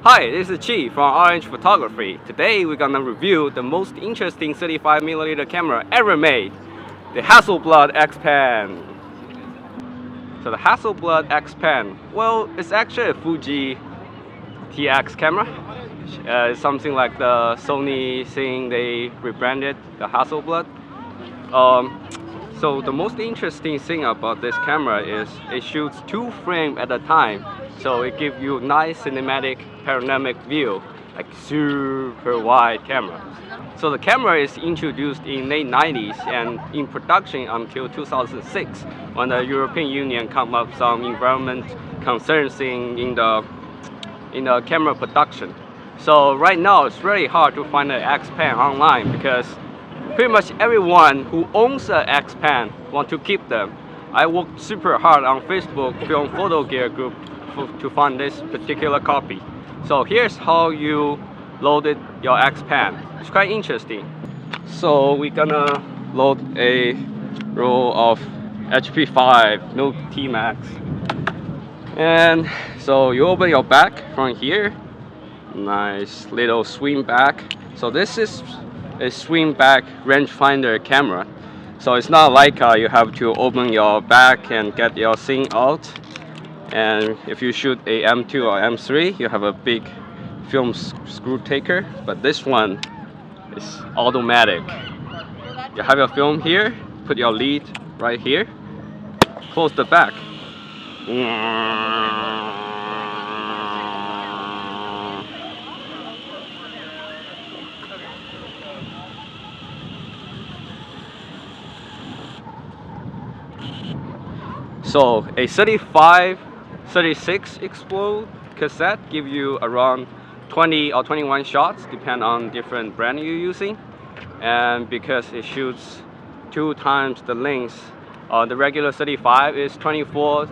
Hi, this is Chi from Orange Photography. Today we're gonna review the most interesting 35mm camera ever made, the Hasselblad Xpan. So the Hasselblad Xpan, well, it's actually a Fuji TX camera. It's something like the Sony thing they rebranded, the Hasselblad. So the most interesting thing about this camera is it shoots 2 frames at a time. So it gives you nice cinematic panoramic view, like super wide camera. So the camera is introduced in late 90s and in production until 2006 when the European Union come up some environment concerns in the camera production. So right now it's really hard to find an Xpan online because pretty much everyone who owns an Xpan want to keep them. I worked super hard on Facebook Film Photo Gear group to find this particular copy. So here's how you loaded your Xpan. It's quite interesting. So we're gonna load a roll of HP5 no T-Max. And so you open your back from here. Nice little swing back. So this is a swing back rangefinder camera. So it's not like you have to open your back and get your thing out. And if you shoot a M2 or M3, you have a big film screw taker, but this one is automatic. You have your film here, put your lead right here, close the back. So a 36 explode cassette give you around 20 or 21 shots, depend on different brand you're using. And because it shoots 2 times the length, the regular 35 is 24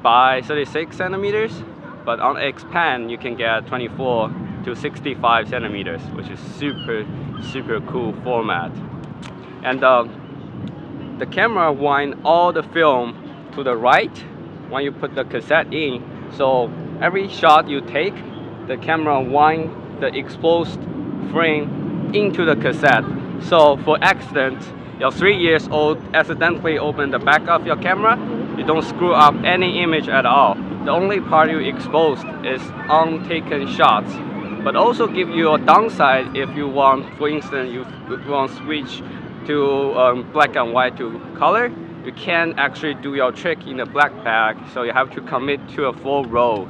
by 36 centimeters, but on Xpan you can get 24 to 65 centimeters, which is super cool format. And the camera wind all the film to the right when you put the cassette in. So every shot you take, the camera wind the exposed frame into the cassette. So for accident, your 3 years old accidentally open the back of your camera, you don't screw up any image at all. The only part you exposed is untaken shots. But also give you a downside if you want, for instance, you want to switch to black and white to color. You can't actually do your trick in the black bag, so you have to commit to a full roll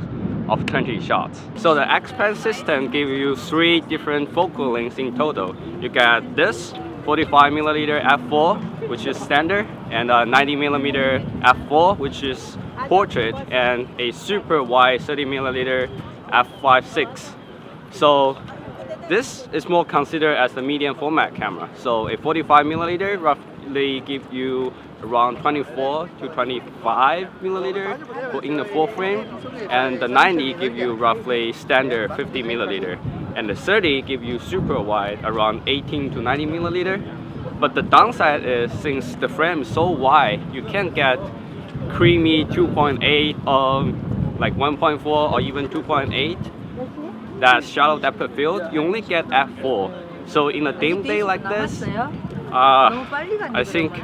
of 20 shots. So the Xpan system gives you 3 different focal lengths in total. You get this 45mm f4, which is standard, and a 90mm f4, which is portrait, and a super wide 30mm f5.6. So this is more considered as the medium format camera. So a 45mm roughly give you around 24 to 25mm in the full frame, and the 90 give you roughly standard 50mm, and the 30 give you super wide around 18 to 90mm. But the downside is, since the frame is so wide, you can't get creamy 2.8 or like 1.4 or even 2.8. That shallow depth of field, you only get f4. So in a dim day like this, I think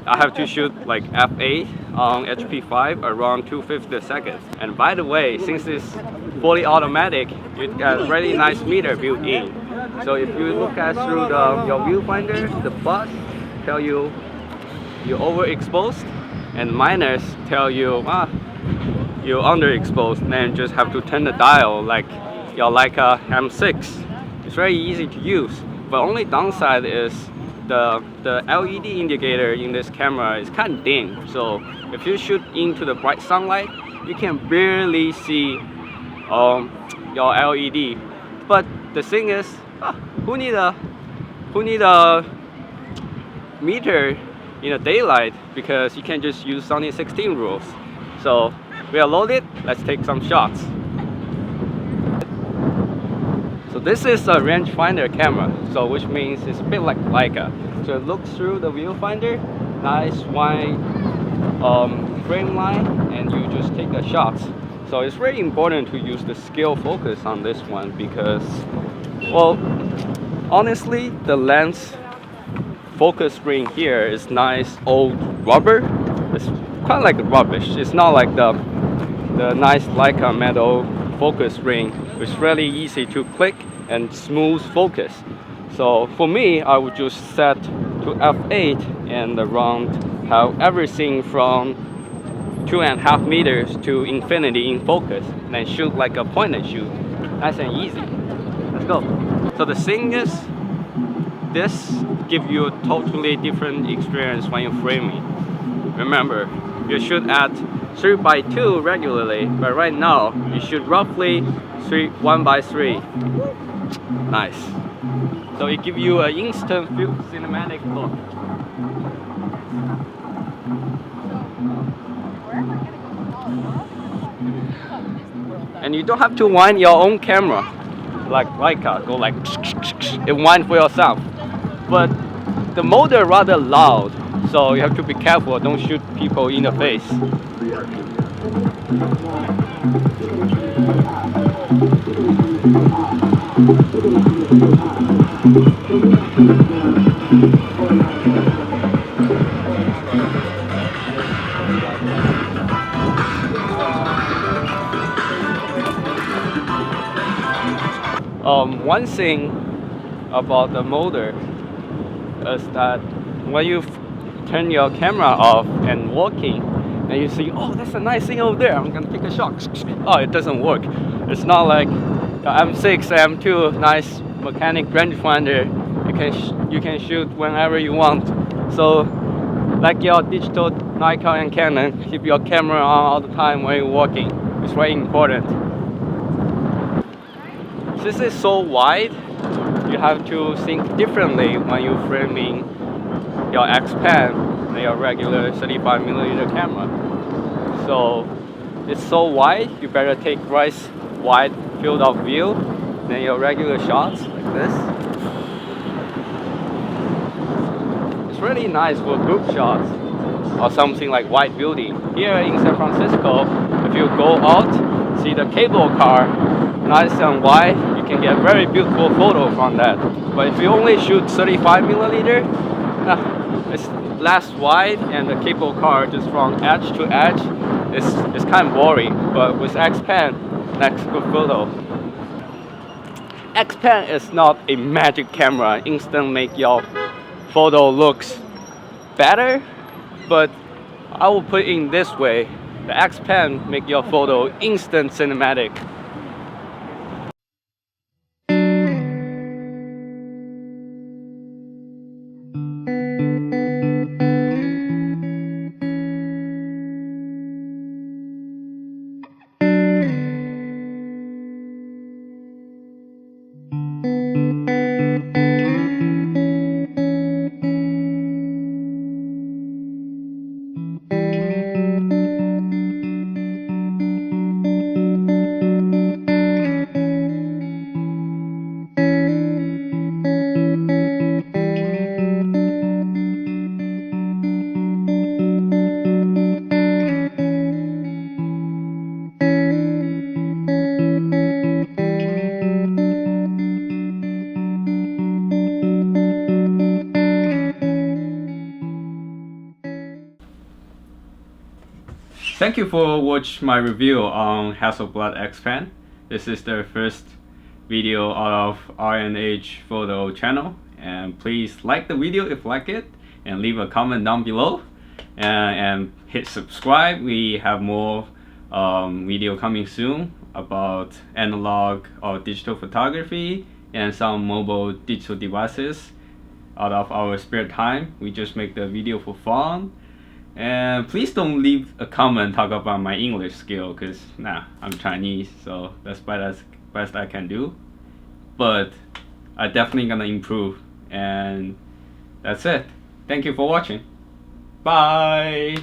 I have to shoot like f8 on HP5 around 250 a second. And by the way, since it's fully automatic, you got really nice meter built in. So if you look at through your viewfinder, the plus tell you you're overexposed, and minus tell you you're underexposed. Then just have to turn the dial like you're like a M6. It's very easy to use, but only downside is the LED indicator in this camera is kind of dim. So if you shoot into the bright sunlight, you can barely see your LED. But the thing is, who need a meter in the daylight, because you can just use Sony 16 rules. So we are loaded. Let's take some shots. So this is a rangefinder camera, so which means it's a bit like Leica. So it looks through the viewfinder, nice wide frame line, and you just take a shot. So it's very important to use the scale focus on this one because, well, honestly, the lens focus ring here is nice old rubber. It's kind of like rubbish. It's not like the nice Leica metal focus ring. It's really easy to click and smooth focus. So for me, I would just set to f8 and around have everything from 2.5 meters to infinity in focus, and then shoot like a point and shoot. Nice and easy. Let's go. So the thing is, this gives you a totally different experience when you're framing. Remember, you shoot at 3x2 regularly, but right now you shoot roughly 1x3. Nice. So it gives you an instant cinematic look. And you don't have to wind your own camera like Leica, go like and wind for yourself. But the motor rather loud, so you have to be careful, don't shoot people in the face. One thing about the motor is that when you turn your camera off and walking, and you see, oh, that's a nice thing over there, I'm gonna take a shot. Oh, it doesn't work. It's not like the M6, M2, nice mechanic rangefinder. You can shoot whenever you want. So, like your digital Nikon and Canon, keep your camera on all the time when you're walking. It's very important. Since it's so wide, you have to think differently when you're framing your Xpan than your regular 35mm camera. So it's so wide, you better take nice wide field of view than your regular shots like this. It's really nice for group shots or something like white building. Here in San Francisco, if you go out, see the cable car, nice and wide, you can get very beautiful photo from that. But if you only shoot 35mm, it's less wide and the cable car just from edge to edge, it's kind of boring. But with Xpan, that's good photo. Xpan is not a magic camera, instant make your photo looks better, but I will put it in this way, the Xpan make your photo instant cinematic. Thank you for watching my review on Hasselblad Xpan. This is the first video out of R&H Photo channel, and please like the video if you like it and leave a comment down below and hit subscribe. We have more video coming soon about analog or digital photography and some mobile digital devices. Out of our spare time, we just make the video for fun. And please don't leave a comment talk about my English skill, because I'm Chinese, so that's best I can do. But I definitely gonna improve, and that's it. Thank you for watching. Bye.